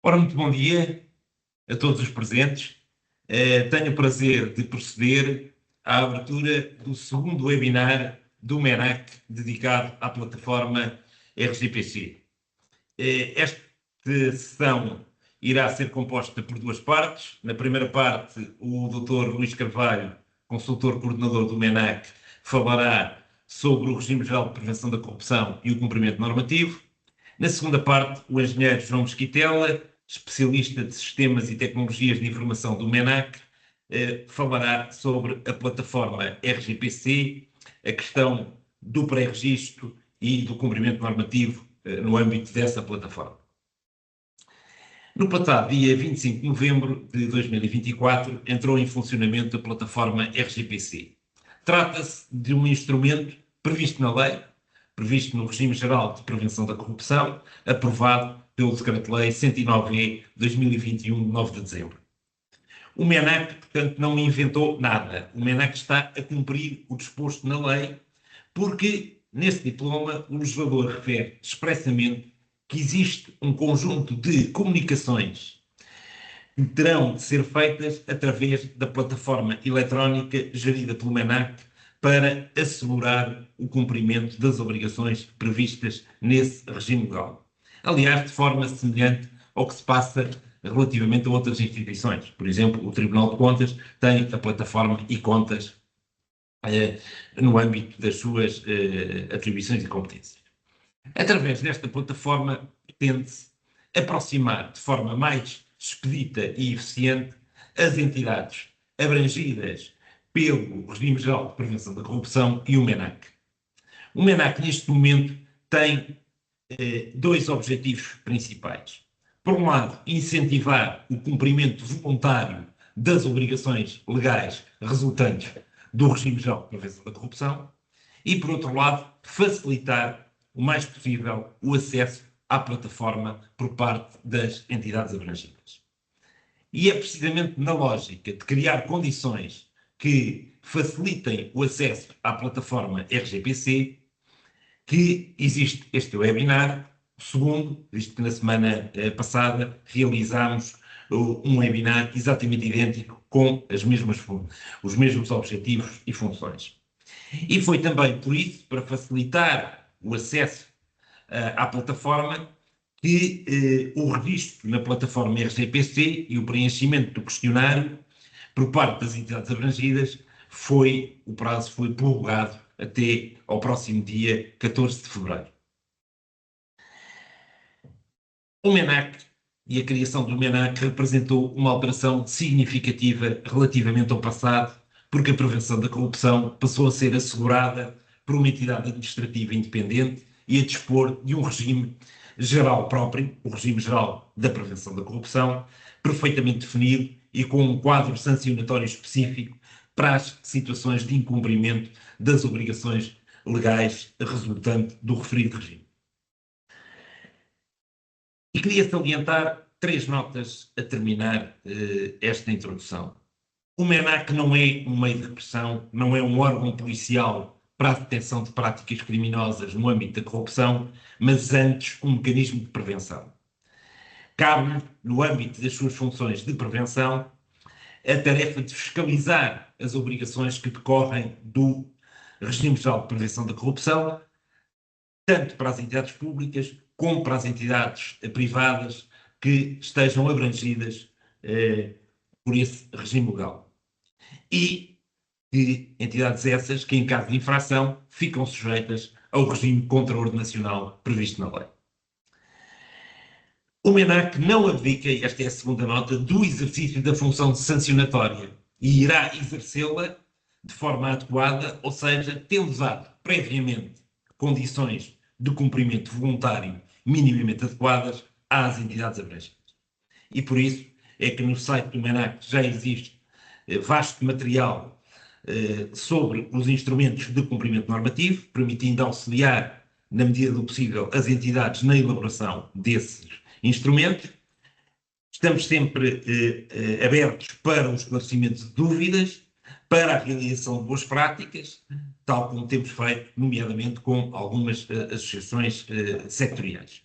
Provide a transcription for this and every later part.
Ora, muito bom dia a todos os presentes. Tenho o prazer de proceder à abertura do segundo webinar do MENAC dedicado à plataforma RGPC. Esta sessão irá ser composta por duas partes. Na primeira parte, o Dr. Luís Carvalho, consultor coordenador do MENAC, falará sobre o regime geral de prevenção da corrupção e o cumprimento normativo. Na segunda parte, o engenheiro João Mesquitela, especialista de sistemas e tecnologias de informação do MENAC, falará sobre a plataforma RGPC, a questão do pré-registro e do cumprimento normativo no âmbito dessa plataforma. No passado dia 25 de novembro de 2024, entrou em funcionamento a plataforma RGPC. Trata-se de um instrumento previsto na lei, previsto no Regime Geral de Prevenção da Corrupção, aprovado pelo Decreto-Lei 109/2021, de 9 de dezembro. O MENAC, portanto, não inventou nada. O MENAC está a cumprir o disposto na lei, porque nesse diploma o legislador refere expressamente que existe um conjunto de comunicações que terão de ser feitas através da plataforma eletrónica gerida pelo MENAC para assegurar o cumprimento das obrigações previstas nesse regime legal. Aliás, de forma semelhante ao que se passa relativamente a outras instituições. Por exemplo, o Tribunal de Contas tem a plataforma e-Contas no âmbito das suas atribuições e competências. Através desta plataforma, pretende-se aproximar de forma mais expedita e eficiente as entidades abrangidas pelo Regime Geral de Prevenção da Corrupção e o MENAC. O MENAC, neste momento, tem dois objetivos principais. Por um lado, incentivar o cumprimento voluntário das obrigações legais resultantes do Regime Geral de Prevenção da Corrupção e, por outro lado, facilitar o mais possível o acesso à plataforma por parte das entidades abrangidas. E é precisamente na lógica de criar condições que facilitem o acesso à plataforma RGPC que existe este webinar. O segundo, visto que na semana passada realizámos um webinar exatamente idêntico com os mesmos objetivos e funções. E foi também por isso, para facilitar o acesso à plataforma, que o registro na plataforma RGPC e o preenchimento do questionário por parte das entidades abrangidas o prazo foi prorrogado até ao próximo dia 14 de fevereiro. O MENAC e a criação do MENAC representou uma alteração significativa relativamente ao passado, porque a prevenção da corrupção passou a ser assegurada por uma entidade administrativa independente e a dispor de um regime geral próprio, o Regime Geral da Prevenção da Corrupção, perfeitamente definido e com um quadro sancionatório específico para as situações de incumprimento das obrigações legais resultante do referido regime. E queria salientar três notas a terminar esta introdução. O MENAC não é um meio de repressão, não é um órgão policial para a detecção de práticas criminosas no âmbito da corrupção, mas antes um mecanismo de prevenção. Cabe, no âmbito das suas funções de prevenção, a tarefa de fiscalizar as obrigações que decorrem do Regime Geral de Prevenção da Corrupção, tanto para as entidades públicas como para as entidades privadas que estejam abrangidas por esse regime legal. E entidades essas que, em caso de infração, ficam sujeitas ao regime contraordenacional previsto na lei. O MENAC não abdica, e esta é a segunda nota, do exercício da função sancionatória e irá exercê-la de forma adequada, ou seja, tendo dado previamente condições de cumprimento voluntário minimamente adequadas às entidades abrangidas. E por isso é que no site do MENAC já existe vasto material sobre os instrumentos de cumprimento normativo, permitindo auxiliar, na medida do possível, as entidades na elaboração desses instrumentos. Estamos sempre abertos para o esclarecimento de dúvidas, para a realização de boas práticas, tal como temos feito, nomeadamente com algumas associações sectoriais.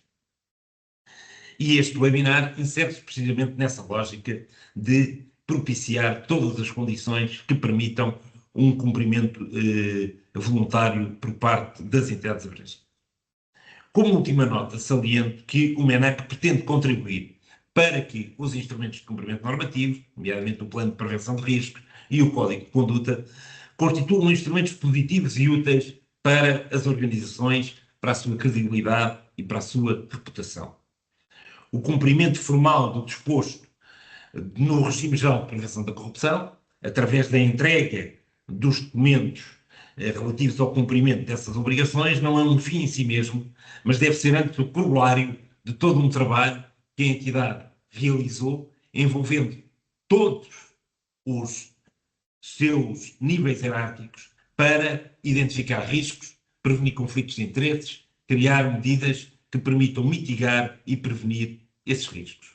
E este webinar insere-se precisamente nessa lógica de propiciar todas as condições que permitam um cumprimento voluntário por parte das entidades abrangidas. Como última nota, saliento que o MENAC pretende contribuir para que os instrumentos de cumprimento normativo, nomeadamente o Plano de Prevenção de Riscos e o Código de Conduta, constituam instrumentos positivos e úteis para as organizações, para a sua credibilidade e para a sua reputação. O cumprimento formal do disposto no Regime Geral de Prevenção da Corrupção, através da entrega dos documentos relativos ao cumprimento dessas obrigações, não é um fim em si mesmo, mas deve ser antes o corolário de todo um trabalho que a entidade realizou, envolvendo todos os seus níveis hierárquicos para identificar riscos, prevenir conflitos de interesses, criar medidas que permitam mitigar e prevenir esses riscos.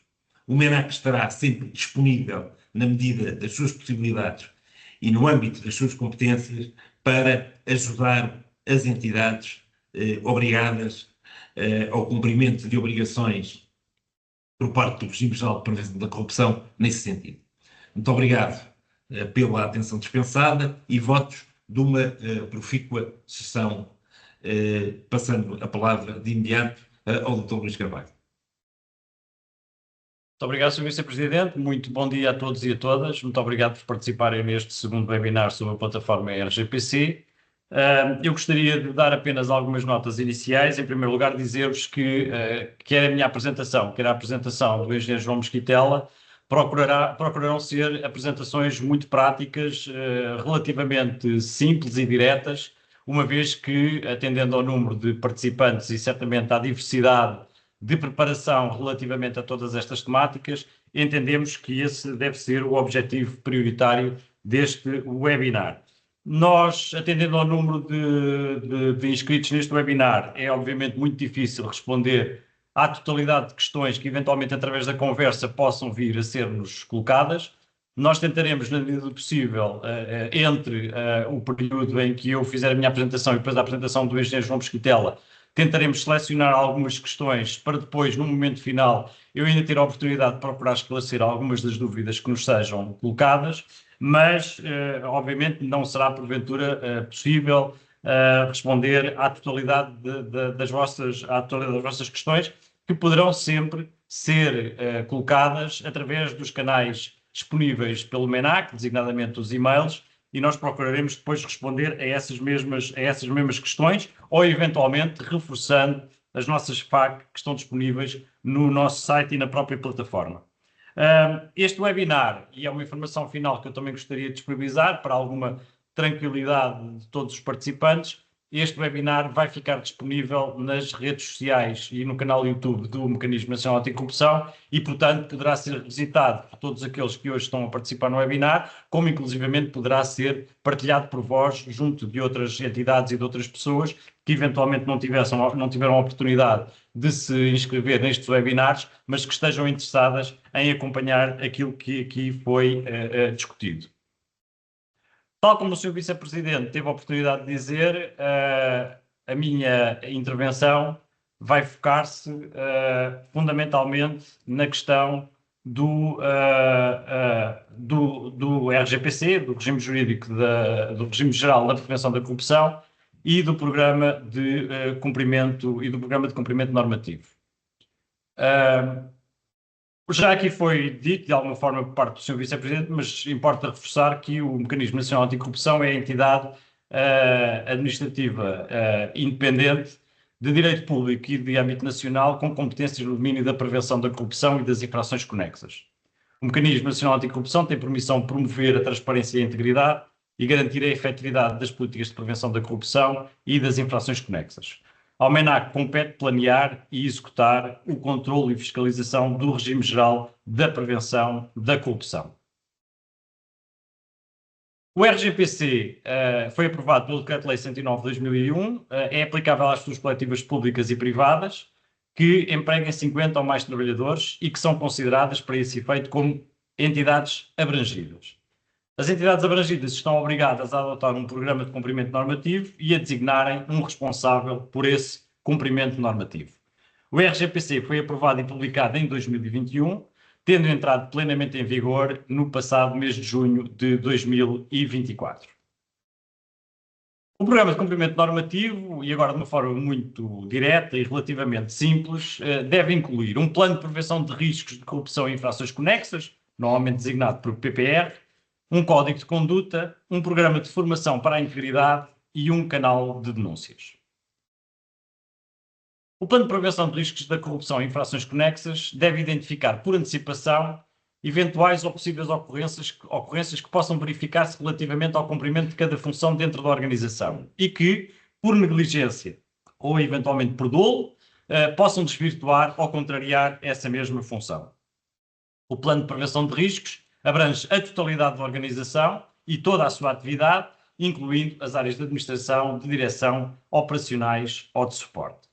O MENAC estará sempre disponível, na medida das suas possibilidades e no âmbito das suas competências, para ajudar as entidades obrigadas ao cumprimento de obrigações por parte do Regime Geral de Prevenção da Corrupção nesse sentido. Muito obrigado pela atenção dispensada e votos de uma profícua sessão, passando a palavra de imediato ao Dr. Luís Carvalho. Muito obrigado, Sr. Vice-Presidente. Muito bom dia a todos e a todas. Muito obrigado por participarem neste segundo webinar sobre a plataforma RGPC. Eu gostaria de dar apenas algumas notas iniciais. Em primeiro lugar, dizer-vos que quer a minha apresentação, quer a apresentação do Engenheiro João Mesquitela, procurarão ser apresentações muito práticas, relativamente simples e diretas, uma vez que, atendendo ao número de participantes e certamente à diversidade de preparação relativamente a todas estas temáticas, entendemos que esse deve ser o objetivo prioritário deste webinar. Nós, atendendo ao número de inscritos neste webinar, é obviamente muito difícil responder à totalidade de questões que eventualmente através da conversa possam vir a ser-nos colocadas. Nós tentaremos, na medida do possível, entre o período em que eu fizer a minha apresentação e depois a apresentação do engenheiro João Mesquitela, tentaremos selecionar algumas questões para depois, no momento final, eu ainda ter a oportunidade de procurar esclarecer algumas das dúvidas que nos sejam colocadas, mas, obviamente, não será, porventura, possível responder à totalidade das vossas questões, que poderão sempre ser colocadas através dos canais disponíveis pelo MENAC, designadamente os e-mails, e nós procuraremos depois responder a essas mesmas questões, ou eventualmente reforçando as nossas FAQ que estão disponíveis no nosso site e na própria plataforma. Este webinar, e é uma informação final que eu também gostaria de disponibilizar para alguma tranquilidade de todos os participantes, este webinar vai ficar disponível nas redes sociais e no canal YouTube do Mecanismo Nacional Anticorrupção e, portanto, poderá ser visitado por todos aqueles que hoje estão a participar no webinar, como inclusivamente poderá ser partilhado por vós junto de outras entidades e de outras pessoas que eventualmente não tiveram a oportunidade de se inscrever nestes webinars, mas que estejam interessadas em acompanhar aquilo que aqui foi discutido. Tal como o Sr. Vice-Presidente teve a oportunidade de dizer, a minha intervenção vai focar-se fundamentalmente na questão do RGPC, do Regime Jurídico do Regime Geral da Prevenção da Corrupção e do Programa de Cumprimento Normativo. Já aqui foi dito, de alguma forma, por parte do Sr. Vice-Presidente, mas importa reforçar que o Mecanismo Nacional Anticorrupção é a entidade administrativa independente de direito público e de âmbito nacional com competências no domínio da prevenção da corrupção e das infrações conexas. O Mecanismo Nacional Anticorrupção tem por missão promover a transparência e a integridade e garantir a efetividade das políticas de prevenção da corrupção e das infrações conexas. Ao MENAC compete planear e executar o controle e fiscalização do regime geral da prevenção da corrupção. O RGPC foi aprovado pelo Decreto-Lei 109/2001, é aplicável às pessoas coletivas públicas e privadas que empreguem 50 ou mais trabalhadores e que são consideradas para esse efeito como entidades abrangidas. As entidades abrangidas estão obrigadas a adotar um programa de cumprimento normativo e a designarem um responsável por esse cumprimento normativo. O RGPC foi aprovado e publicado em 2021, tendo entrado plenamente em vigor no passado mês de junho de 2024. O programa de cumprimento normativo, e agora de uma forma muito direta e relativamente simples, deve incluir um plano de prevenção de riscos de corrupção e infrações conexas, normalmente designado por PPR, um código de conduta, um programa de formação para a integridade e um canal de denúncias. O plano de prevenção de riscos da corrupção e infrações conexas deve identificar por antecipação eventuais ou possíveis ocorrências que possam verificar-se relativamente ao cumprimento de cada função dentro da organização e que, por negligência ou eventualmente por dolo, possam desvirtuar ou contrariar essa mesma função. O plano de prevenção de riscos abrange a totalidade da organização e toda a sua atividade, incluindo as áreas de administração, de direção, operacionais ou de suporte.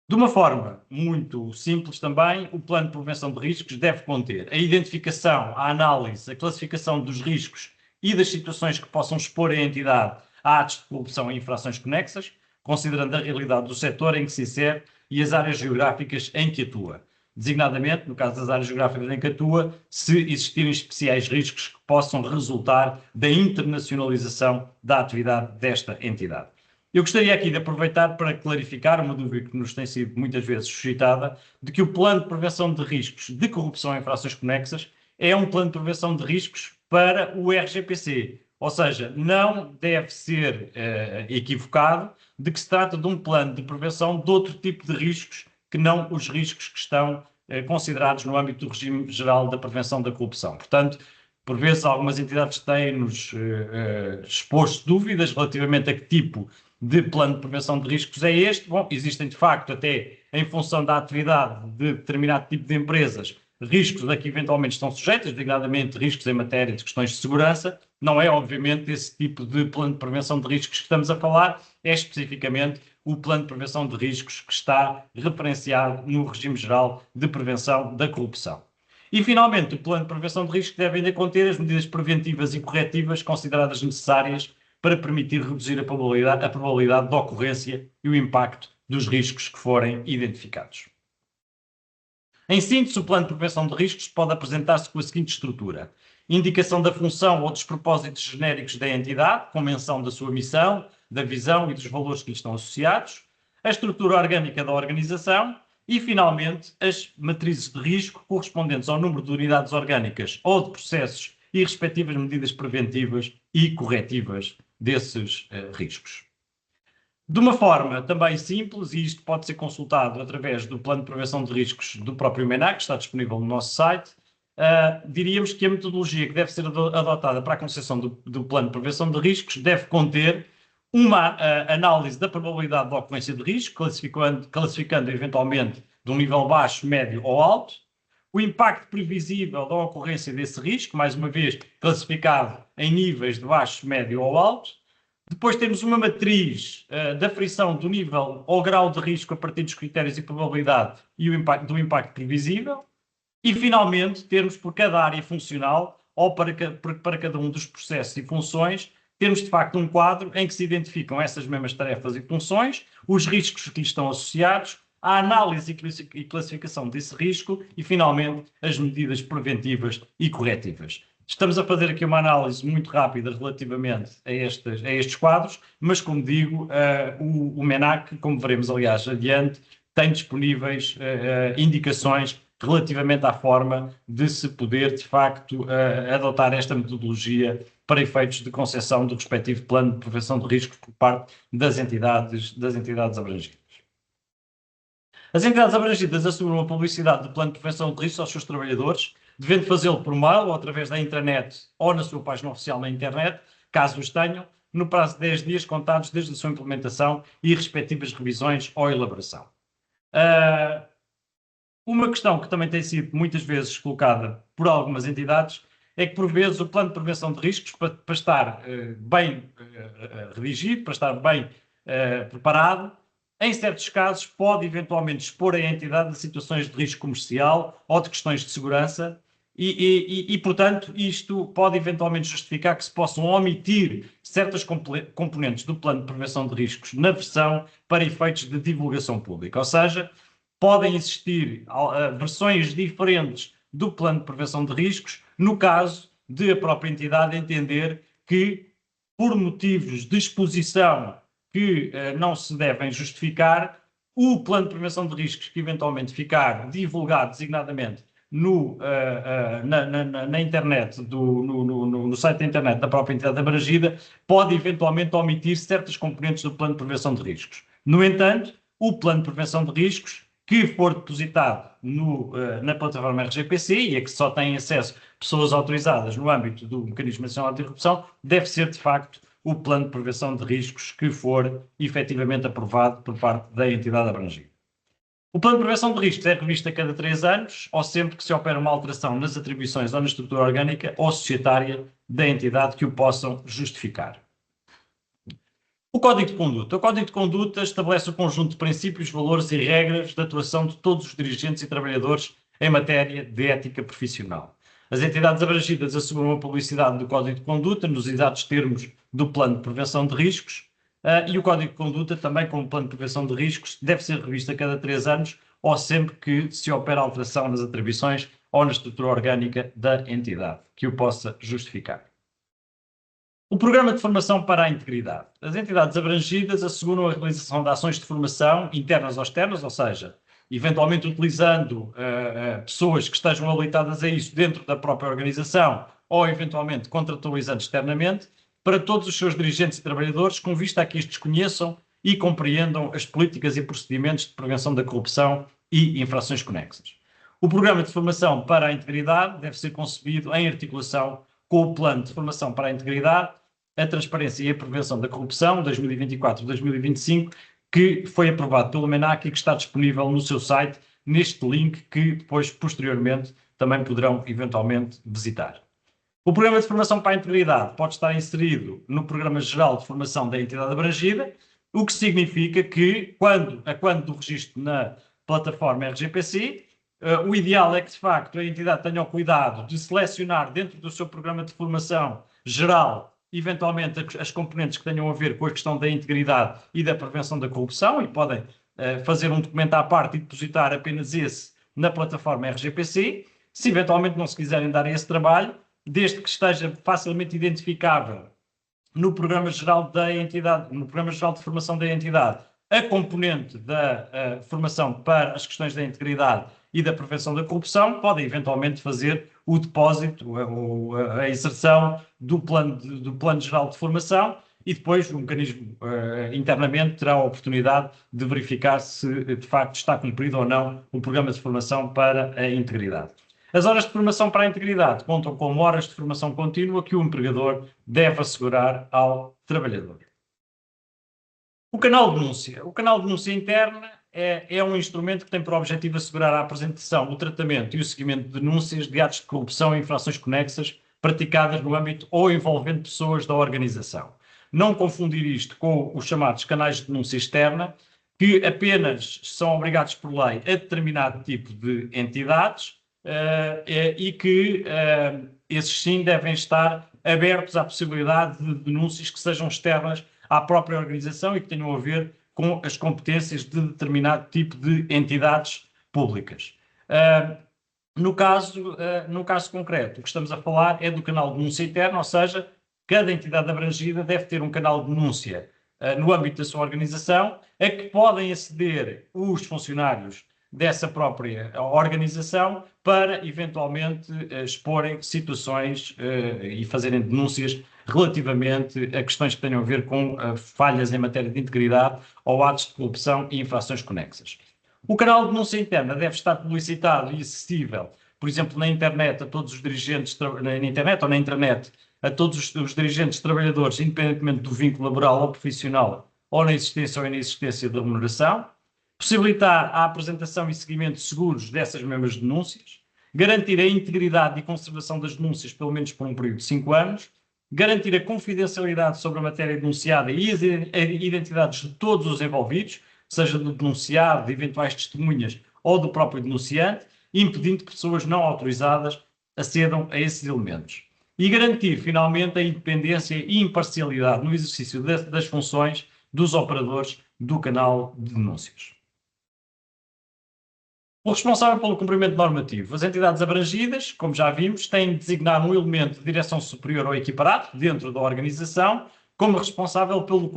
De uma forma muito simples também, o plano de prevenção de riscos deve conter a identificação, a análise, a classificação dos riscos e das situações que possam expor a entidade a atos de corrupção e infrações conexas, considerando a realidade do setor em que se insere e as áreas geográficas em que atua. Designadamente, no caso das áreas geográficas em que atua, se existirem especiais riscos que possam resultar da internacionalização da atividade desta entidade. Eu gostaria aqui de aproveitar para clarificar uma dúvida que nos tem sido muitas vezes suscitada, de que o plano de prevenção de riscos de corrupção e infrações conexas é um plano de prevenção de riscos para o RGPC, ou seja, não deve ser equivocado de que se trata de um plano de prevenção de outro tipo de riscos que não os riscos que estão considerados no âmbito do regime geral da prevenção da corrupção. Portanto, por vezes algumas entidades têm-nos exposto dúvidas relativamente a que tipo de plano de prevenção de riscos é este. Bom, existem de facto até em função da atividade de determinado tipo de empresas, riscos a que eventualmente estão sujeitos, designadamente riscos em matéria de questões de segurança. Não é obviamente esse tipo de plano de prevenção de riscos que estamos a falar, é especificamente o plano de prevenção de riscos que está referenciado no regime geral de prevenção da corrupção. E, finalmente, o plano de prevenção de riscos deve ainda conter as medidas preventivas e corretivas consideradas necessárias para permitir reduzir a probabilidade de ocorrência e o impacto dos riscos que forem identificados. Em síntese, o plano de prevenção de riscos pode apresentar-se com a seguinte estrutura: indicação da função ou dos propósitos genéricos da entidade, com menção da sua missão, da visão e dos valores que lhe estão associados, a estrutura orgânica da organização e, finalmente, as matrizes de risco correspondentes ao número de unidades orgânicas ou de processos e respectivas medidas preventivas e corretivas desses riscos. De uma forma também simples, e isto pode ser consultado através do plano de prevenção de riscos do próprio MENAC, que está disponível no nosso site, diríamos que a metodologia que deve ser adotada para a concepção do plano de prevenção de riscos deve conter uma análise da probabilidade de ocorrência de risco, classificando eventualmente de um nível baixo, médio ou alto, o impacto previsível da ocorrência desse risco, mais uma vez classificado em níveis de baixo, médio ou alto. Depois temos uma matriz da aferição do nível ou grau de risco a partir dos critérios e probabilidade e do impacto previsível. E, finalmente, termos por cada área funcional ou para cada um dos processos e funções, temos de facto um quadro em que se identificam essas mesmas tarefas e funções, os riscos que lhes estão associados, a análise e classificação desse risco e, finalmente, as medidas preventivas e corretivas. Estamos a fazer aqui uma análise muito rápida relativamente a estes quadros, mas, como digo, o MENAC, como veremos, aliás, adiante, tem disponíveis indicações relativamente à forma de se poder, de facto, adotar esta metodologia para efeitos de concepção do respectivo plano de prevenção de riscos por parte das entidades abrangidas. As entidades abrangidas assumem uma publicidade do plano de prevenção de riscos aos seus trabalhadores, devendo fazê-lo por mail ou através da intranet ou na sua página oficial na internet, caso os tenham, no prazo de 10 dias contados desde a sua implementação e respectivas revisões ou elaboração. Uma questão que também tem sido muitas vezes colocada por algumas entidades é que, por vezes, o plano de prevenção de riscos, para estar bem redigido, para estar bem preparado, em certos casos pode eventualmente expor a entidade a situações de risco comercial ou de questões de segurança e, portanto, isto pode eventualmente justificar que se possam omitir certas componentes do plano de prevenção de riscos na versão para efeitos de divulgação pública. Ou seja, podem existir versões diferentes do plano de prevenção de riscos, no caso de a própria entidade entender que, por motivos de exposição que não se devem justificar, o plano de prevenção de riscos que eventualmente ficar divulgado designadamente na internet, no site da internet da própria entidade abrangida, pode eventualmente omitir certas componentes do plano de prevenção de riscos. No entanto, o plano de prevenção de riscos que for depositado na plataforma RGPC e a que só têm acesso pessoas autorizadas no âmbito do Mecanismo Nacional Anticorrupção, deve ser, de facto, o plano de prevenção de riscos que for efetivamente aprovado por parte da entidade abrangida. O plano de prevenção de riscos é revisto a cada 3 anos ou sempre que se opera uma alteração nas atribuições ou na estrutura orgânica ou societária da entidade que o possam justificar. O Código de Conduta. O Código de Conduta estabelece o conjunto de princípios, valores e regras de atuação de todos os dirigentes e trabalhadores em matéria de ética profissional. As entidades abrangidas asseguram a publicidade do Código de Conduta nos exatos termos do Plano de Prevenção de Riscos e o Código de Conduta, também como Plano de Prevenção de Riscos, deve ser revisto a cada 3 anos ou sempre que se opera alteração nas atribuições ou na estrutura orgânica da entidade, que o possa justificar. O Programa de Formação para a Integridade. As entidades abrangidas asseguram a realização de ações de formação internas ou externas, ou seja, eventualmente utilizando pessoas que estejam habilitadas a isso dentro da própria organização ou eventualmente contratualizando externamente, para todos os seus dirigentes e trabalhadores, com vista a que estes conheçam e compreendam as políticas e procedimentos de prevenção da corrupção e infrações conexas. O Programa de Formação para a Integridade deve ser concebido em articulação com o Plano de Formação para a Integridade, a Transparência e a Prevenção da Corrupção 2024-2025, que foi aprovado pelo MENAC e que está disponível no seu site, neste link que depois, posteriormente, também poderão eventualmente visitar. O Programa de Formação para a Integridade pode estar inserido no Programa Geral de Formação da entidade abrangida, o que significa que, quando do registro na plataforma RGPC, o ideal é que, de facto, a entidade tenha o cuidado de selecionar dentro do seu programa de formação geral, eventualmente, as componentes que tenham a ver com a questão da integridade e da prevenção da corrupção, e podem fazer um documento à parte e depositar apenas esse na plataforma RGPC. Se eventualmente não se quiserem dar esse trabalho, desde que esteja facilmente identificável no Programa Geral da entidade, no Programa Geral de Formação da entidade, a componente da formação para as questões da integridade e da prevenção da corrupção, podem eventualmente fazer o depósito, a inserção do plano geral de formação e depois o mecanismo internamente terá a oportunidade de verificar se de facto está cumprido ou não o programa de formação para a integridade. As horas de formação para a integridade contam com horas de formação contínua que o empregador deve assegurar ao trabalhador. O canal de denúncia. O canal de denúncia interna é um instrumento que tem por objetivo assegurar a apresentação, o tratamento e o seguimento de denúncias de atos de corrupção e infrações conexas praticadas no âmbito ou envolvendo pessoas da organização. Não confundir isto com os chamados canais de denúncia externa, que apenas são obrigados por lei a determinado tipo de entidades e que esses sim devem estar abertos à possibilidade de denúncias que sejam externas à própria organização e que tenham a ver com as competências de determinado tipo de entidades públicas. No caso concreto, o que estamos a falar é do canal de denúncia interna, ou seja, cada entidade abrangida deve ter um canal de denúncia no âmbito da sua organização, a que podem aceder os funcionários dessa própria organização para, eventualmente, exporem situações e fazerem denúncias relativamente a questões que tenham a ver com falhas em matéria de integridade ou atos de corrupção e infrações conexas. O canal de denúncia interna deve estar publicitado e acessível, por exemplo, na internet a todos os dirigentes, na internet ou na intranet, a todos os dirigentes trabalhadores, independentemente do vínculo laboral ou profissional, ou na existência ou inexistência de remuneração, possibilitar a apresentação e seguimento seguros dessas mesmas denúncias, garantir a integridade e conservação das denúncias pelo menos por um período de 5 anos, garantir a confidencialidade sobre a matéria denunciada e as identidades de todos os envolvidos, seja do denunciado, de eventuais testemunhas ou do próprio denunciante, impedindo que pessoas não autorizadas acedam a esses elementos. E garantir, finalmente, a independência e imparcialidade no exercício das funções dos operadores do canal de denúncias. O responsável pelo cumprimento normativo. As entidades abrangidas, como já vimos, têm de designar um elemento de direção superior ou equiparado, dentro da organização, como responsável pelo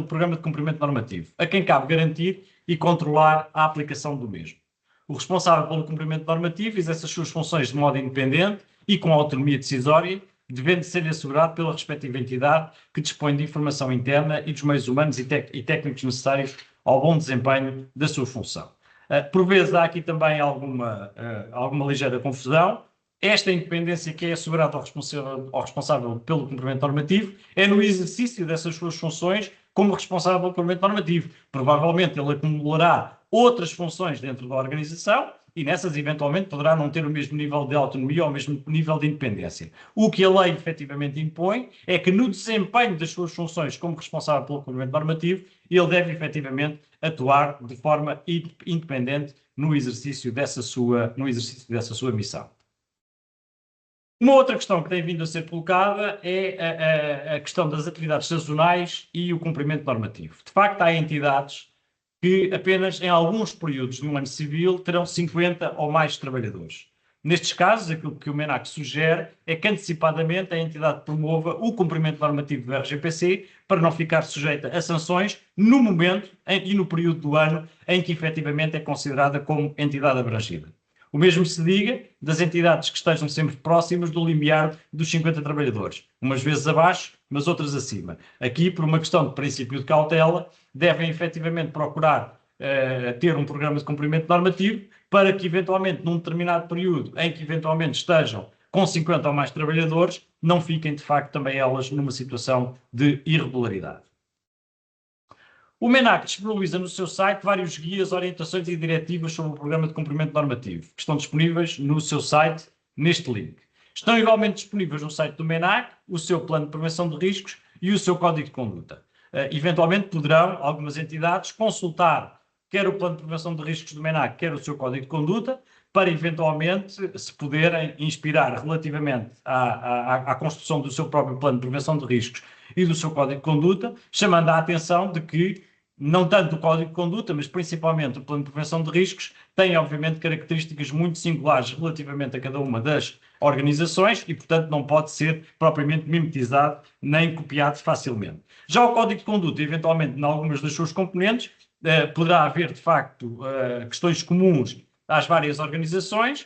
programa de cumprimento normativo, a quem cabe garantir e controlar a aplicação do mesmo. O responsável pelo cumprimento normativo exerce as suas funções de modo independente e com autonomia decisória, devendo ser assegurado pela respectiva entidade que dispõe de informação interna e dos meios humanos e técnicos necessários ao bom desempenho da sua função. Por vezes há aqui também alguma ligeira confusão. Esta independência que é assegurada ao responsável pelo cumprimento normativo é no exercício dessas suas funções como responsável pelo cumprimento normativo. Provavelmente ele acumulará outras funções dentro da organização e nessas eventualmente poderá não ter o mesmo nível de autonomia ou o mesmo nível de independência. O que a lei efetivamente impõe é que no desempenho das suas funções como responsável pelo cumprimento normativo, ele deve efetivamente atuar de forma independente no exercício dessa sua missão. Uma outra questão que tem vindo a ser colocada é a questão das atividades sazonais e o cumprimento normativo. De facto, há entidades que apenas em alguns períodos de um ano civil terão 50 ou mais trabalhadores. Nestes casos, aquilo que o MENAC sugere é que antecipadamente a entidade promova o cumprimento normativo do RGPC para não ficar sujeita a sanções no momento e no período do ano em que efetivamente é considerada como entidade abrangida. O mesmo se diga das entidades que estejam sempre próximas do limiar dos 50 trabalhadores, umas vezes abaixo, mas outras acima. Aqui, por uma questão de princípio de cautela, devem efetivamente procurar ter um programa de cumprimento normativo para que, eventualmente, num determinado período em que, eventualmente, estejam com 50 ou mais trabalhadores, não fiquem, de facto, também elas numa situação de irregularidade. O MENAC disponibiliza no seu site vários guias, orientações e diretivas sobre o programa de cumprimento normativo, que estão disponíveis no seu site, neste link. Estão igualmente disponíveis no site do MENAC o seu plano de prevenção de riscos e o seu código de conduta. Eventualmente poderão algumas entidades consultar quer o plano de prevenção de riscos do MENAC, quer o seu código de conduta, para eventualmente se poderem inspirar relativamente à construção do seu próprio plano de prevenção de riscos e do seu código de conduta, chamando a atenção de que não tanto o código de conduta, mas principalmente o plano de prevenção de riscos, tem obviamente características muito singulares relativamente a cada uma das organizações e, portanto, não pode ser propriamente mimetizado nem copiado facilmente. Já o código de conduta, eventualmente, em algumas das suas componentes, poderá haver, de facto, questões comuns às várias organizações.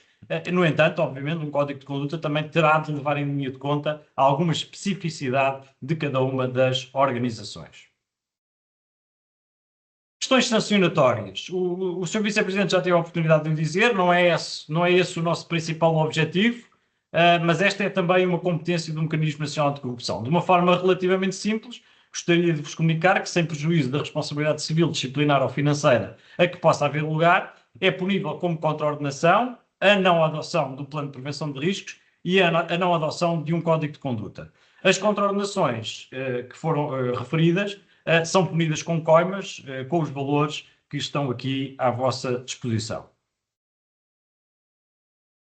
No entanto, obviamente, um código de conduta também terá de levar em linha de conta alguma especificidade de cada uma das organizações. Questões sancionatórias. O Sr. Vice-Presidente já teve a oportunidade de o dizer, não é esse o nosso principal objetivo, mas esta é também uma competência do Mecanismo Nacional de Corrupção. De uma forma relativamente simples, gostaria de vos comunicar que, sem prejuízo da responsabilidade civil, disciplinar ou financeira a que possa haver lugar, é punível como contraordenação a não adoção do plano de prevenção de riscos e a não adoção de um código de conduta. As contraordenações que foram referidas são punidas com coimas, com os valores que estão aqui à vossa disposição.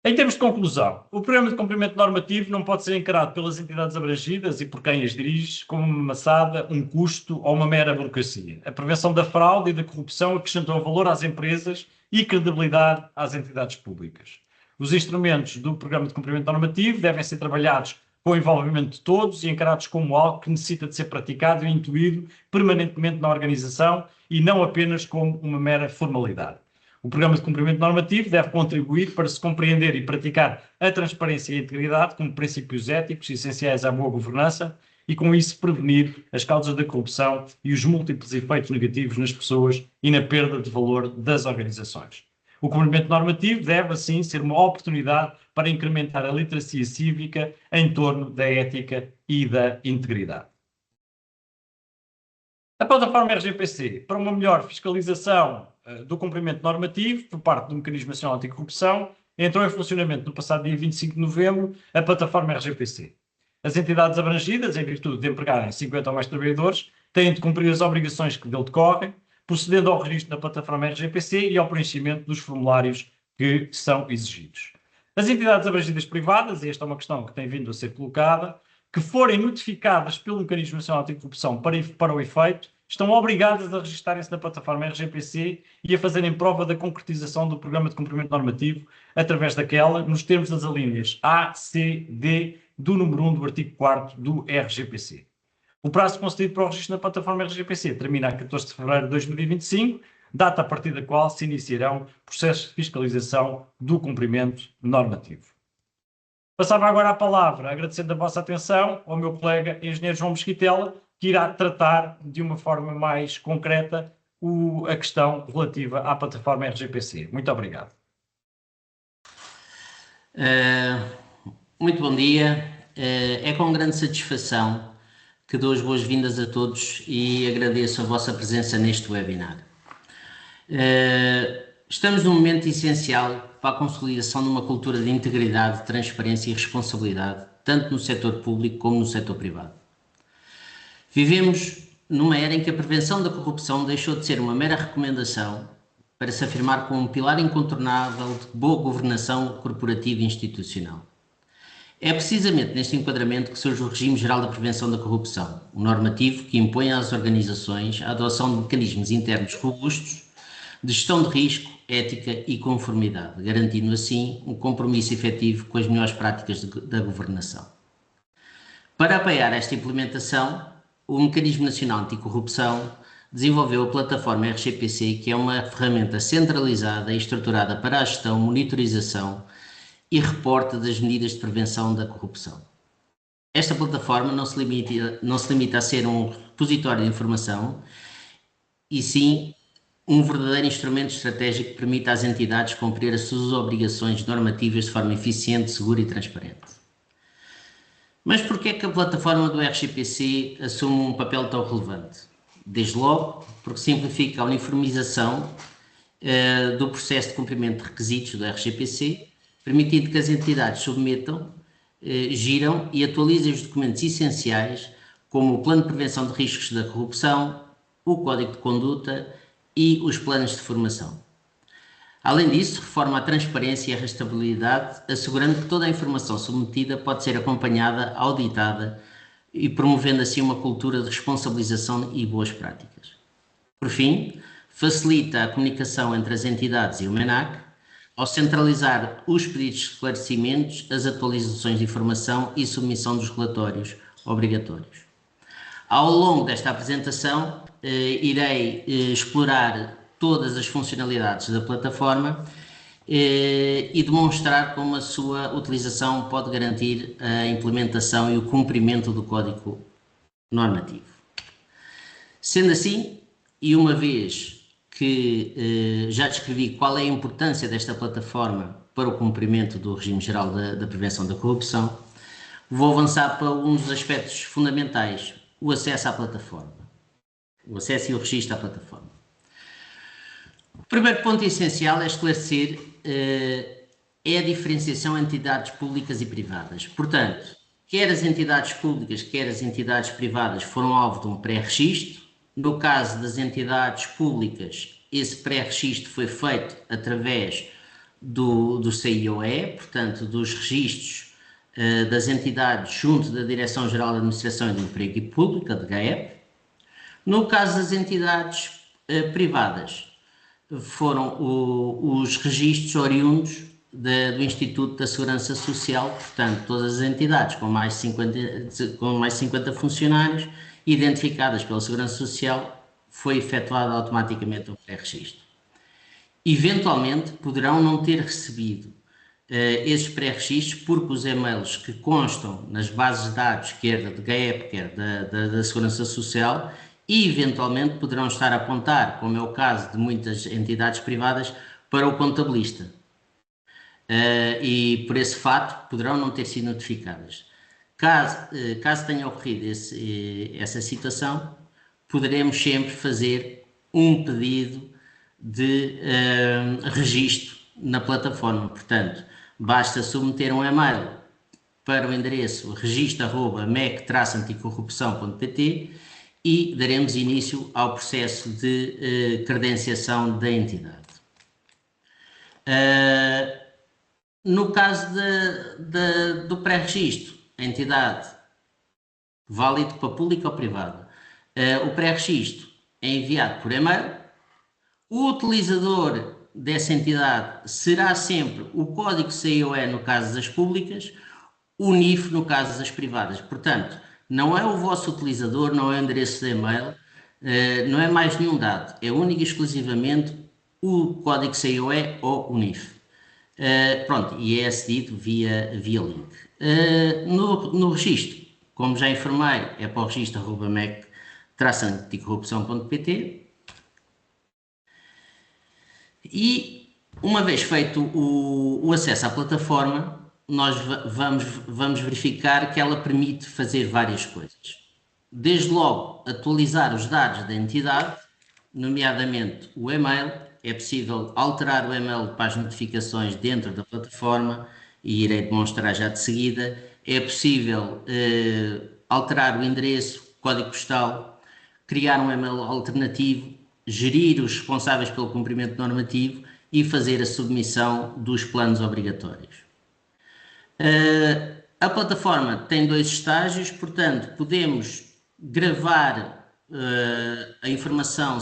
Em termos de conclusão, o programa de cumprimento normativo não pode ser encarado pelas entidades abrangidas e por quem as dirige como uma maçada, um custo ou uma mera burocracia. A prevenção da fraude e da corrupção acrescentam valor às empresas e credibilidade às entidades públicas. Os instrumentos do programa de cumprimento normativo devem ser trabalhados com o envolvimento de todos e encarados como algo que necessita de ser praticado e intuído permanentemente na organização e não apenas como uma mera formalidade. O programa de cumprimento normativo deve contribuir para se compreender e praticar a transparência e a integridade como princípios éticos essenciais à boa governança e, com isso, prevenir as causas da corrupção e os múltiplos efeitos negativos nas pessoas e na perda de valor das organizações. O cumprimento normativo deve, assim, ser uma oportunidade para incrementar a literacia cívica em torno da ética e da integridade. A plataforma RGPC, para uma melhor fiscalização do cumprimento normativo por parte do Mecanismo Nacional Anticorrupção, entrou em funcionamento no passado dia 25 de novembro a plataforma RGPC. As entidades abrangidas, em virtude de empregarem 50 ou mais trabalhadores, têm de cumprir as obrigações que dele decorrem, procedendo ao registro na plataforma RGPC e ao preenchimento dos formulários que são exigidos. As entidades abrangidas privadas, e esta é uma questão que tem vindo a ser colocada, que forem notificadas pelo Mecanismo Nacional Anticorrupção para o efeito, estão obrigadas a registarem-se na plataforma RGPC e a fazerem prova da concretização do Programa de Cumprimento Normativo através daquela, nos termos das alíneas A, C, D do número 1 do artigo 4º do RGPC. O prazo concedido para o registro na plataforma RGPC termina a 14 de fevereiro de 2025, data a partir da qual se iniciarão processos de fiscalização do cumprimento normativo. Passava agora a palavra, agradecendo a vossa atenção, ao meu colega engenheiro João Mesquitela, que irá tratar de uma forma mais concreta a questão relativa à plataforma RGPC. Muito obrigado. Muito bom dia. É com grande satisfação que dou as boas-vindas a todos e agradeço a vossa presença neste webinar. Estamos num momento essencial para a consolidação de uma cultura de integridade, transparência e responsabilidade, tanto no setor público como no setor privado. Vivemos numa era em que a prevenção da corrupção deixou de ser uma mera recomendação para se afirmar como um pilar incontornável de boa governação corporativa e institucional. É precisamente neste enquadramento que surge o Regime Geral da Prevenção da Corrupção, um normativo que impõe às organizações a adoção de mecanismos internos robustos de gestão de risco, ética e conformidade, garantindo assim um compromisso efetivo com as melhores práticas da governação. Para apoiar esta implementação, o Mecanismo Nacional Anticorrupção desenvolveu a plataforma RGPC, que é uma ferramenta centralizada e estruturada para a gestão, monitorização e reporte das medidas de prevenção da corrupção. Esta plataforma não se limita a ser um repositório de informação, e sim um verdadeiro instrumento estratégico que permite às entidades cumprir as suas obrigações normativas de forma eficiente, segura e transparente. Mas por que é que a plataforma do RGPC assume um papel tão relevante? Desde logo, porque simplifica a uniformização do processo de cumprimento de requisitos do RGPC, permitindo que as entidades submetam, giram e atualizem os documentos essenciais, como o Plano de Prevenção de Riscos da Corrupção, o Código de Conduta e os planos de formação. Além disso, reforma a transparência e a rastreabilidade, assegurando que toda a informação submetida pode ser acompanhada, auditada e promovendo assim uma cultura de responsabilização e boas práticas. Por fim, facilita a comunicação entre as entidades e o MENAC, ao centralizar os pedidos de esclarecimentos, as atualizações de informação e submissão dos relatórios obrigatórios. Ao longo desta apresentação, irei explorar todas as funcionalidades da plataforma e demonstrar como a sua utilização pode garantir a implementação e o cumprimento do código normativo. Sendo assim, e uma vez que já descrevi qual é a importância desta plataforma para o cumprimento do regime geral da prevenção da corrupção, vou avançar para um dos aspectos fundamentais, o acesso à plataforma, o acesso e o registro à plataforma. O primeiro ponto essencial é esclarecer é a diferenciação entre entidades públicas e privadas. Portanto, quer as entidades públicas, quer as entidades privadas foram alvo de um pré-registro. No caso das entidades públicas, esse pré-registro foi feito através do CIOE, portanto, dos registros das entidades junto da Direção-Geral da Administração e do Emprego Público, da GAEP. No caso das entidades privadas, foram os registros oriundos do Instituto da Segurança Social, portanto, todas as entidades com mais de 50 funcionários identificadas pela Segurança Social, foi efetuado automaticamente o pré-registro. Eventualmente, poderão não ter recebido esses pré-registros porque os e-mails que constam nas bases de dados, quer da GAEP, quer da Segurança Social, e eventualmente poderão estar a apontar, como é o caso de muitas entidades privadas, para o contabilista. E por esse fato poderão não ter sido notificadas. Caso tenha ocorrido essa situação, poderemos sempre fazer um pedido de registro na plataforma. Portanto, basta submeter um e-mail para o endereço registro@mec-anticorrupção.pt e daremos início ao processo de credenciação da entidade. No caso do pré-registro, a entidade, válido para público ou privado, o pré-registro é enviado por e-mail. O utilizador dessa entidade será sempre o código CIOE no caso das públicas, o NIF no caso das privadas. Portanto, não é o vosso utilizador, não é o endereço de e-mail, não é mais nenhum dado, é único e exclusivamente o código CIOE ou o NIF. Pronto, e é acedido via link. No registro, como já informei, é para o registro@mec-anticorrupção.pt. E, uma vez feito o acesso à plataforma, nós vamos verificar que ela permite fazer várias coisas. Desde logo, atualizar os dados da entidade, nomeadamente o e-mail. É possível alterar o e-mail para as notificações dentro da plataforma e irei demonstrar já de seguida. É possível alterar o endereço, código postal, criar um e-mail alternativo, gerir os responsáveis pelo cumprimento normativo e fazer a submissão dos planos obrigatórios. A plataforma tem 2 estágios, portanto, podemos gravar a informação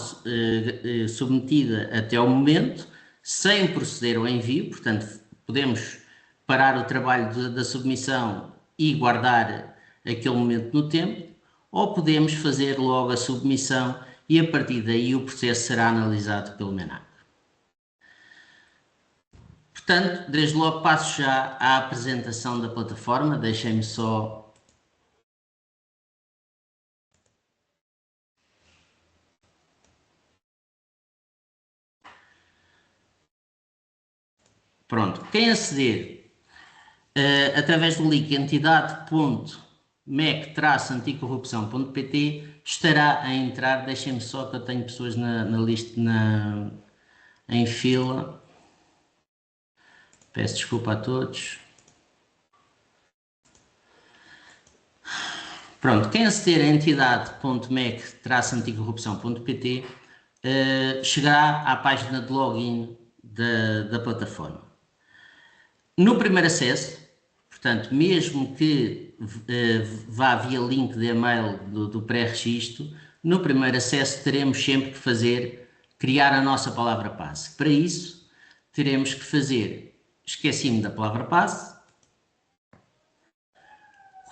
submetida até ao momento, sem proceder ao envio, portanto, podemos parar o trabalho da submissão e guardar aquele momento no tempo, ou podemos fazer logo a submissão e a partir daí o processo será analisado pelo MENAC. Portanto, desde logo passo já à apresentação da plataforma, deixem-me só... Pronto, quem aceder através do link entidade.mec-anticorrupção.pt estará a entrar, deixem-me só que eu tenho pessoas na lista em fila. Peço desculpa a todos. Pronto, quem aceder a entidade.mec-anticorrupção.pt chegará à página de login da plataforma. No primeiro acesso, portanto, mesmo que vá via link de e-mail do pré-registro, no primeiro acesso teremos sempre que criar a nossa palavra passe. Para isso, teremos que fazer, esqueci-me da palavra passe,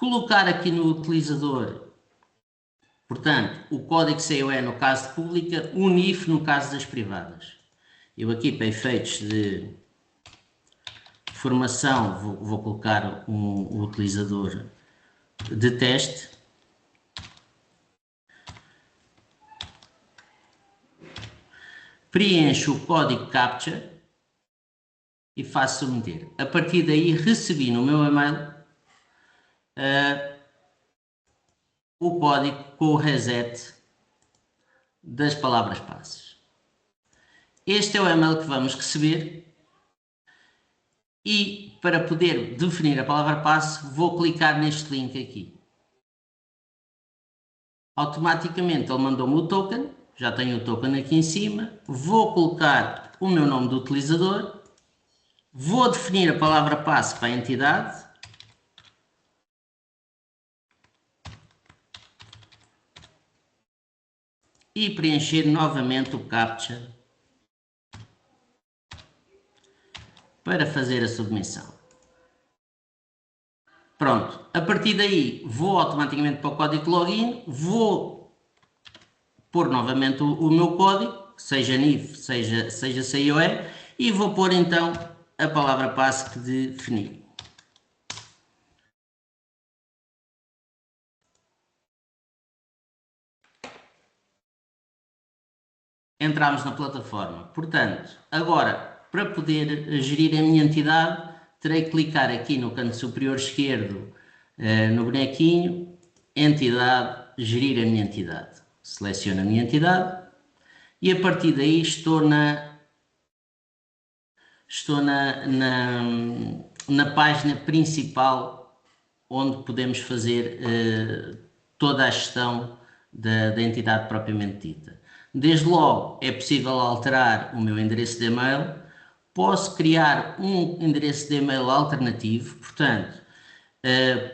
colocar aqui no utilizador, portanto, o código CIOE no caso de pública, o NIF no caso das privadas. Eu aqui, para efeitos de formação, vou colocar um utilizador de teste. Preencho o código CAPTCHA e faço submeter. A partir daí recebi no meu e-mail o código com o reset das palavras passes. Este é o e-mail que vamos receber. E para poder definir a palavra passe, vou clicar neste link aqui. Automaticamente ele mandou-me o token, já tenho o token aqui em cima. Vou colocar o meu nome do utilizador, vou definir a palavra passe para a entidade. E preencher novamente o CAPTCHA para fazer a submissão. Pronto, a partir daí vou automaticamente para o código de login, vou pôr novamente o meu código, seja NIF, seja CIOE, e vou pôr então a palavra passe que defini. Entramos na plataforma. Portanto, agora, para poder gerir a minha entidade, terei que clicar aqui no canto superior esquerdo, no bonequinho, entidade, gerir a minha entidade. Seleciono a minha entidade e a partir daí estou na página principal onde podemos fazer toda a gestão da entidade propriamente dita. Desde logo é possível alterar o meu endereço de e-mail, posso criar um endereço de e-mail alternativo, portanto,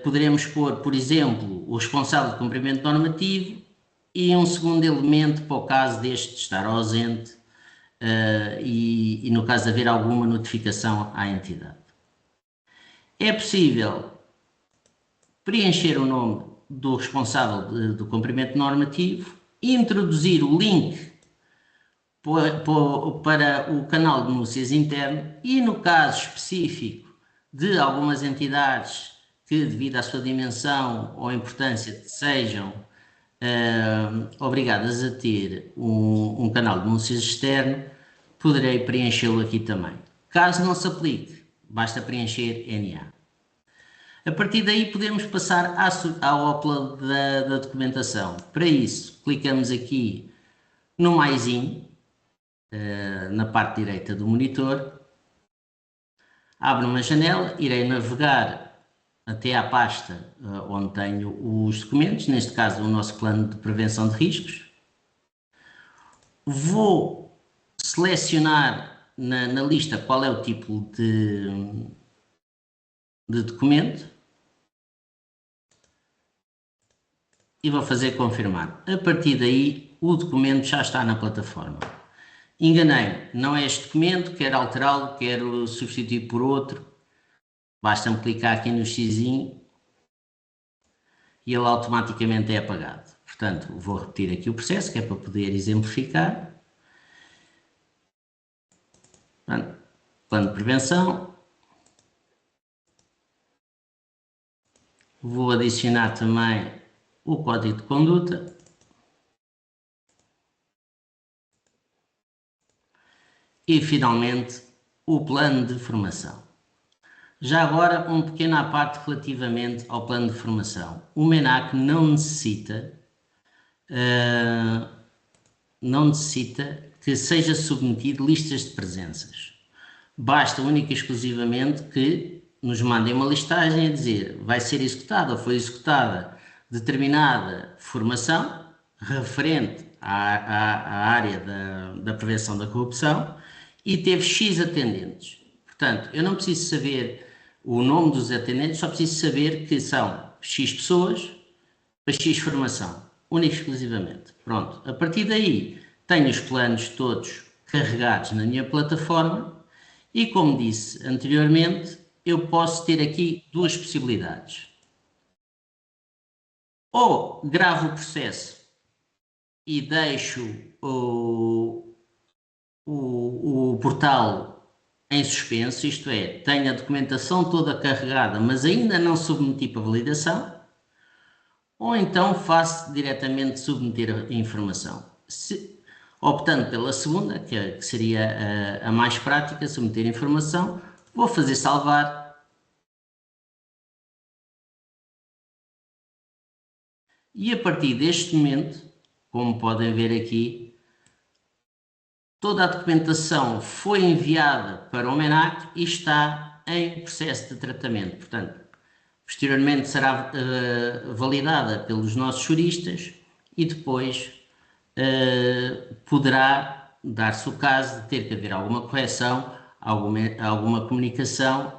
poderemos pôr, por exemplo, o responsável de cumprimento normativo e um segundo elemento para o caso deste estar ausente e no caso de haver alguma notificação à entidade. É possível preencher o nome do responsável do cumprimento normativo, introduzir o link para o canal de denúncias interno e, no caso específico de algumas entidades que, devido à sua dimensão ou importância, sejam obrigadas a ter um canal de denúncias externo, poderei preenchê-lo aqui também. Caso não se aplique, basta preencher NA. A partir daí podemos passar ao upload da documentação. Para isso, clicamos aqui no maisinho, na parte direita do monitor, abre uma janela, irei navegar até à pasta onde tenho os documentos, neste caso o nosso plano de prevenção de riscos. Vou selecionar na lista qual é o tipo de documento e vou fazer confirmar. A partir daí o documento já está na plataforma. Enganei-me, não é este documento, quero alterá-lo, quero substituir por outro. Basta-me clicar aqui no xizinho e ele automaticamente é apagado. Portanto, vou repetir aqui o processo, que é para poder exemplificar. Plano de prevenção. Vou adicionar também o código de conduta. E, finalmente, o plano de formação. Já agora, um pequeno à parte relativamente ao plano de formação. O MENAC não necessita que seja submetido listas de presenças. Basta única e exclusivamente que nos mandem uma listagem a dizer vai ser executada ou foi executada determinada formação referente à área da prevenção da corrupção e teve X atendentes. Portanto, eu não preciso saber o nome dos atendentes, só preciso saber que são X pessoas para X formação, única e exclusivamente. Pronto, a partir daí tenho os planos todos carregados na minha plataforma e, como disse anteriormente, eu posso ter aqui duas possibilidades. Ou gravo o processo e deixo o portal em suspenso, isto é, tenho a documentação toda carregada, mas ainda não submeti para validação, ou então faço diretamente submeter a informação. Optando pela segunda, que seria a mais prática, submeter a informação, vou fazer salvar. E a partir deste momento, como podem ver aqui, toda a documentação foi enviada para o MENAC e está em processo de tratamento. Portanto, posteriormente será validada pelos nossos juristas e depois poderá dar-se o caso de ter que haver alguma correção, alguma comunicação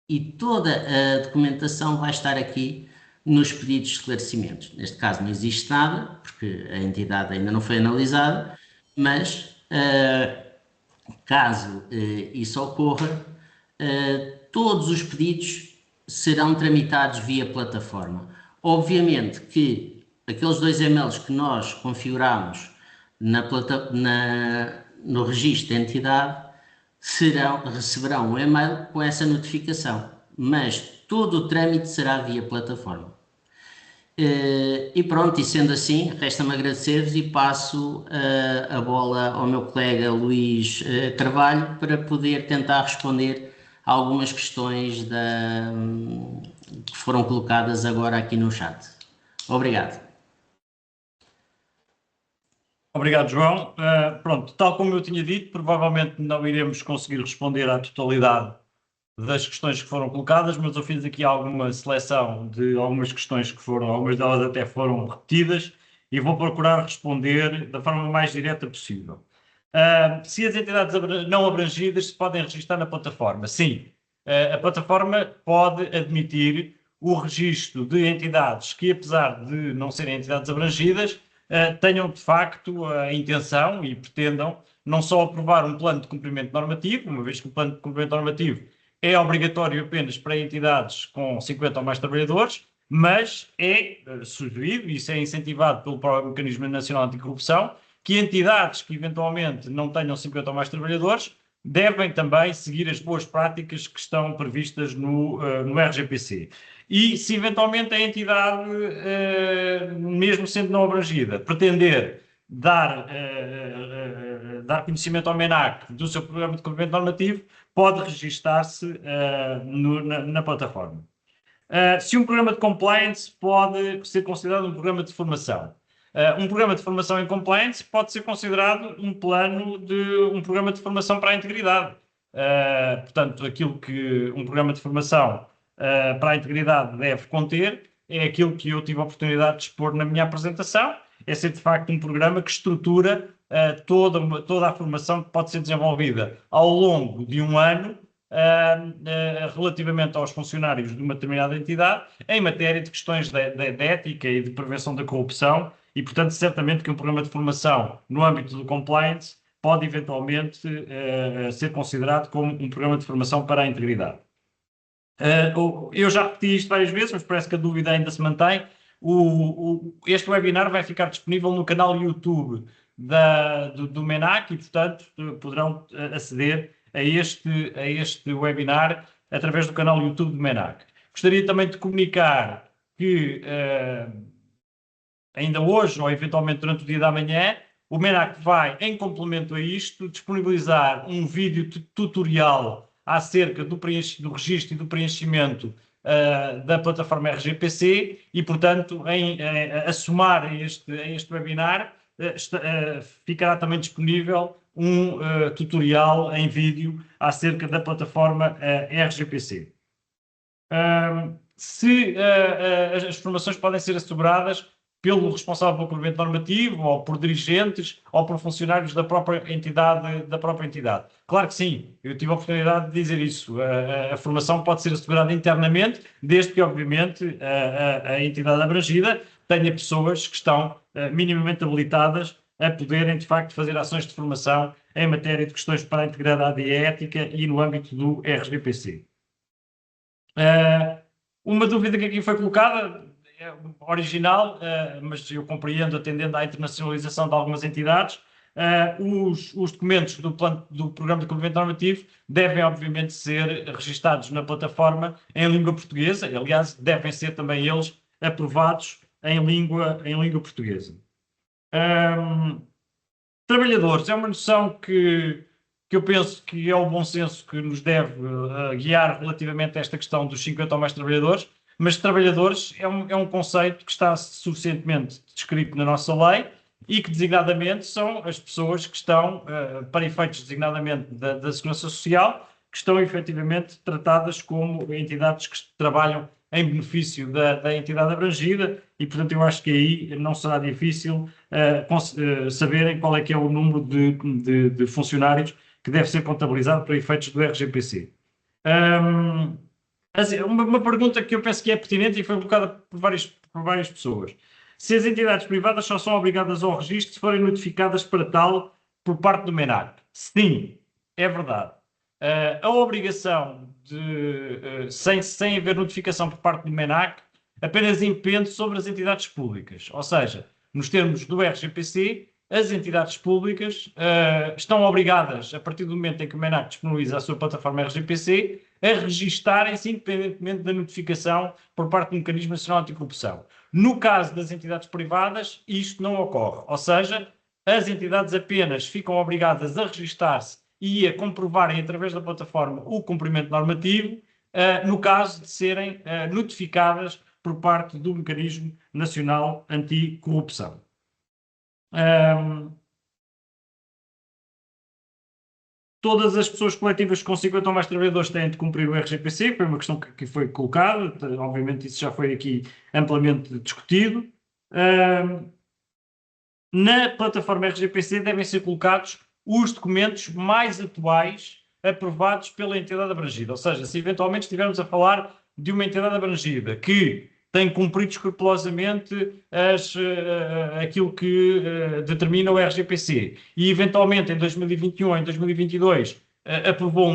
e toda a documentação vai estar aqui nos pedidos de esclarecimentos. Neste caso não existe nada, porque a entidade ainda não foi analisada, mas caso isso ocorra, todos os pedidos serão tramitados via plataforma. Obviamente que aqueles 2 e-mails que nós configuramos no registro de entidade receberão um e-mail com essa notificação, mas todo o trâmite será via plataforma. E pronto, e sendo assim, resta-me agradecer-vos e passo a bola ao meu colega Luís Carvalho para poder tentar responder a algumas questões que foram colocadas agora aqui no chat. Obrigado. Obrigado, João. Pronto, tal como eu tinha dito, provavelmente não iremos conseguir responder à totalidade das questões que foram colocadas, mas eu fiz aqui alguma seleção de algumas questões que algumas delas até foram repetidas e vou procurar responder da forma mais direta possível. Se as entidades não abrangidas se podem registrar na plataforma? Sim, a plataforma pode admitir o registro de entidades que, apesar de não serem entidades abrangidas, tenham de facto a intenção e pretendam não só aprovar um plano de cumprimento normativo, uma vez que o plano de cumprimento normativo é obrigatório apenas para entidades com 50 ou mais trabalhadores, mas é sugerido, e isso é incentivado pelo próprio Mecanismo Nacional Anticorrupção, que entidades que eventualmente não tenham 50 ou mais trabalhadores devem também seguir as boas práticas que estão previstas no RGPC. E se eventualmente a entidade, mesmo sendo não abrangida, pretender dar conhecimento ao MENAC do seu programa de cumprimento normativo, pode registar-se na plataforma. Se um programa de compliance pode ser considerado um programa de formação. Um programa de formação em compliance pode ser considerado um programa de formação para a integridade. Portanto, aquilo que um programa de formação para a integridade deve conter é aquilo que eu tive a oportunidade de expor na minha apresentação, é ser de facto um programa que estrutura toda a formação que pode ser desenvolvida ao longo de um ano relativamente aos funcionários de uma determinada entidade em matéria de questões de ética e de prevenção da corrupção e, portanto, certamente que um programa de formação no âmbito do compliance pode eventualmente ser considerado como um programa de formação para a integridade. Eu já repeti isto várias vezes, mas parece que a dúvida ainda se mantém. Este webinar vai ficar disponível no canal YouTube do MENAC e, portanto, poderão aceder a este webinar através do canal YouTube do MENAC. Gostaria também de comunicar que ainda hoje, ou eventualmente durante o dia da manhã, o MENAC vai, em complemento a isto, disponibilizar um vídeo tutorial acerca do registro e do preenchimento da plataforma RGPC e, portanto, a somar a este webinar, ficará também disponível um tutorial em vídeo acerca da plataforma RGPC. As formações podem ser asseguradas pelo responsável pelo cumprimento normativo, ou por dirigentes, ou por funcionários da própria entidade. Claro que sim, eu tive a oportunidade de dizer isso. A formação pode ser assegurada internamente, desde que, obviamente, a entidade abrangida tenha pessoas que estão minimamente habilitadas a poderem, de facto, fazer ações de formação em matéria de questões para a integridade e ética e no âmbito do RGPC. Uma dúvida que aqui foi colocada, original, mas eu compreendo, atendendo à internacionalização de algumas entidades, os documentos do Programa de Cumprimento Normativo devem, obviamente, ser registados na plataforma em língua portuguesa. Aliás, devem ser também eles aprovados em língua portuguesa. Trabalhadores, é uma noção que eu penso que é o bom senso que nos deve guiar relativamente a esta questão dos 50 ou mais trabalhadores, mas trabalhadores é um conceito que está suficientemente descrito na nossa lei e que designadamente são as pessoas que estão, para efeitos designadamente da Segurança Social, que estão efetivamente tratadas como entidades que trabalham em benefício da entidade abrangida e, portanto, eu acho que aí não será difícil saberem qual é que é o número de funcionários que deve ser contabilizado para efeitos do RGPC. Uma pergunta que eu penso que é pertinente e foi colocada por várias pessoas. Se as entidades privadas só são obrigadas ao registro se forem notificadas para tal por parte do MENAC? Sim, é verdade. A obrigação sem haver notificação por parte do MENAC apenas impende sobre as entidades públicas. Ou seja, nos termos do RGPC, as entidades públicas estão obrigadas, a partir do momento em que o MENAC disponibiliza a sua plataforma RGPC, a registarem-se independentemente da notificação por parte do Mecanismo Nacional Anticorrupção. No caso das entidades privadas, isto não ocorre. Ou seja, as entidades apenas ficam obrigadas a registar-se e a comprovarem através da plataforma o cumprimento normativo, no caso de serem notificadas por parte do Mecanismo Nacional Anticorrupção. Todas as pessoas coletivas com 50 ou mais trabalhadores têm de cumprir o RGPC, foi uma questão que foi colocada, obviamente isso já foi aqui amplamente discutido. Na plataforma RGPC devem ser colocados os documentos mais atuais aprovados pela entidade abrangida. Ou seja, se eventualmente estivermos a falar de uma entidade abrangida que tem cumprido escrupulosamente aquilo que determina o RGPC e, eventualmente, em 2021 ou em 2022, aprovou,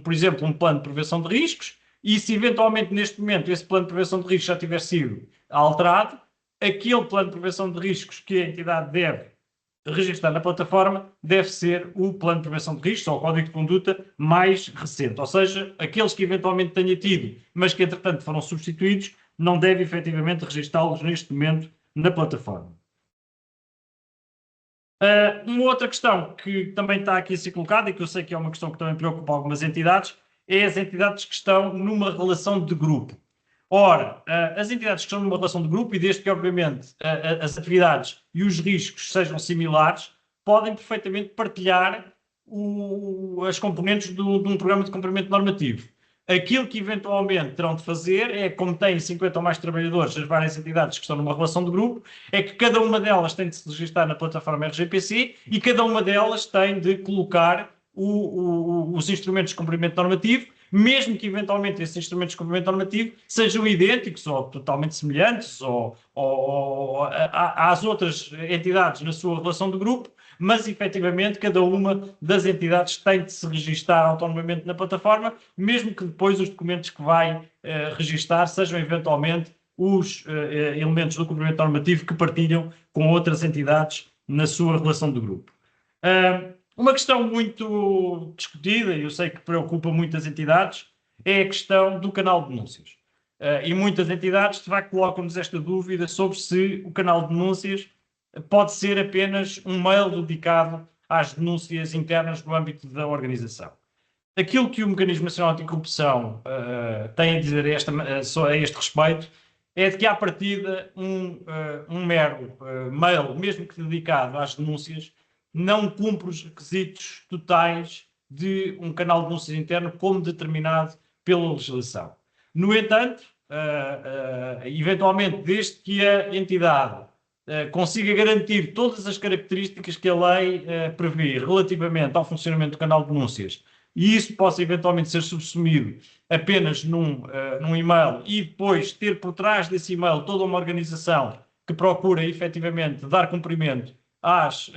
por exemplo, um plano de prevenção de riscos e, se eventualmente, neste momento, esse plano de prevenção de riscos já tiver sido alterado, aquele plano de prevenção de riscos que a entidade deve registrar na plataforma deve ser o plano de prevenção de riscos ou o código de conduta mais recente. Ou seja, aqueles que eventualmente tenha tido, mas que entretanto foram substituídos, não deve efetivamente registá-los neste momento na plataforma. Uma outra questão que também está aqui a ser colocada e que eu sei que é uma questão que também preocupa algumas entidades, é as entidades que estão numa relação de grupo. Ora, as entidades que estão numa relação de grupo, e desde que, obviamente, as atividades e os riscos sejam similares, podem perfeitamente partilhar as componentes de um programa de cumprimento normativo. Aquilo que eventualmente terão de fazer é, como têm 50 ou mais trabalhadores, as várias entidades que estão numa relação de grupo, é que cada uma delas tem de se registrar na plataforma RGPC e cada uma delas tem de colocar os instrumentos de cumprimento normativo, mesmo que eventualmente esses instrumentos de cumprimento normativo sejam idênticos ou totalmente semelhantes ou às outras entidades na sua relação de grupo, mas efetivamente cada uma das entidades tem de se registar autonomamente na plataforma, mesmo que depois os documentos que vai registar sejam eventualmente os elementos do cumprimento normativo que partilham com outras entidades na sua relação de grupo. Uma questão muito discutida, e eu sei que preocupa muitas entidades, é a questão do canal de denúncias. E muitas entidades, de facto, colocam-nos esta dúvida sobre se o canal de denúncias pode ser apenas um mail dedicado às denúncias internas no âmbito da organização. Aquilo que o Mecanismo Nacional Anticorrupção tem a dizer a este respeito é de que, à partida, um mero mail, mesmo que dedicado às denúncias, não cumpre os requisitos totais de um canal de denúncias interno como determinado pela legislação. No entanto, eventualmente, desde que a entidade consiga garantir todas as características que a lei prevê relativamente ao funcionamento do canal de denúncias e isso possa eventualmente ser subsumido apenas num e-mail e depois ter por trás desse e-mail toda uma organização que procura efetivamente dar cumprimento aos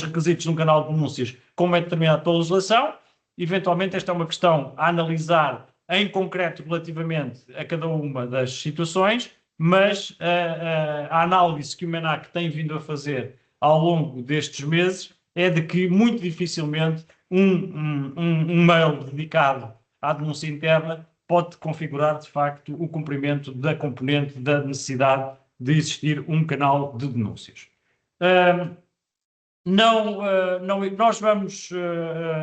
requisitos de um canal de denúncias, como é determinado pela legislação. Eventualmente, esta é uma questão a analisar em concreto relativamente a cada uma das situações, mas a análise que o MENAC tem vindo a fazer ao longo destes meses é de que muito dificilmente um mail dedicado à denúncia interna pode configurar, de facto, o cumprimento da componente da necessidade de existir um canal de denúncias. Nós vamos,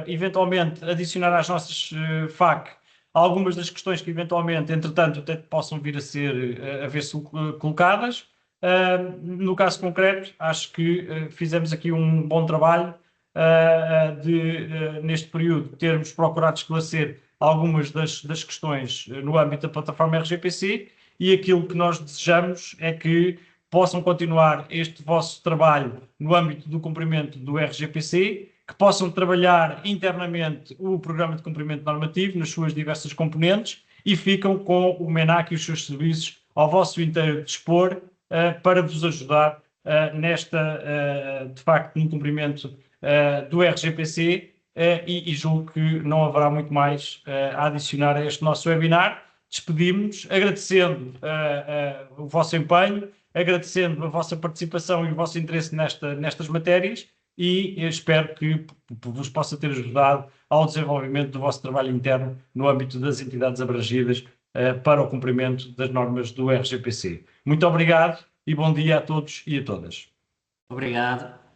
eventualmente, adicionar às nossas FAQ algumas das questões que, eventualmente, entretanto, até possam vir a ver-se colocadas. No caso concreto, acho que fizemos aqui um bom trabalho neste período, termos procurado esclarecer algumas das questões no âmbito da plataforma RGPC, e aquilo que nós desejamos é que possam continuar este vosso trabalho no âmbito do cumprimento do RGPC, que possam trabalhar internamente o programa de cumprimento normativo nas suas diversas componentes e ficam com o MENAC e os seus serviços ao vosso inteiro dispor para vos ajudar de facto, no cumprimento do RGPC e julgo que não haverá muito mais a adicionar a este nosso webinar. Despedimos-nos agradecendo o vosso empenho, agradecendo a vossa participação e o vosso interesse nestas matérias e espero que vos possa ter ajudado ao desenvolvimento do vosso trabalho interno no âmbito das entidades abrangidas para o cumprimento das normas do RGPC. Muito obrigado e bom dia a todos e a todas. Obrigado.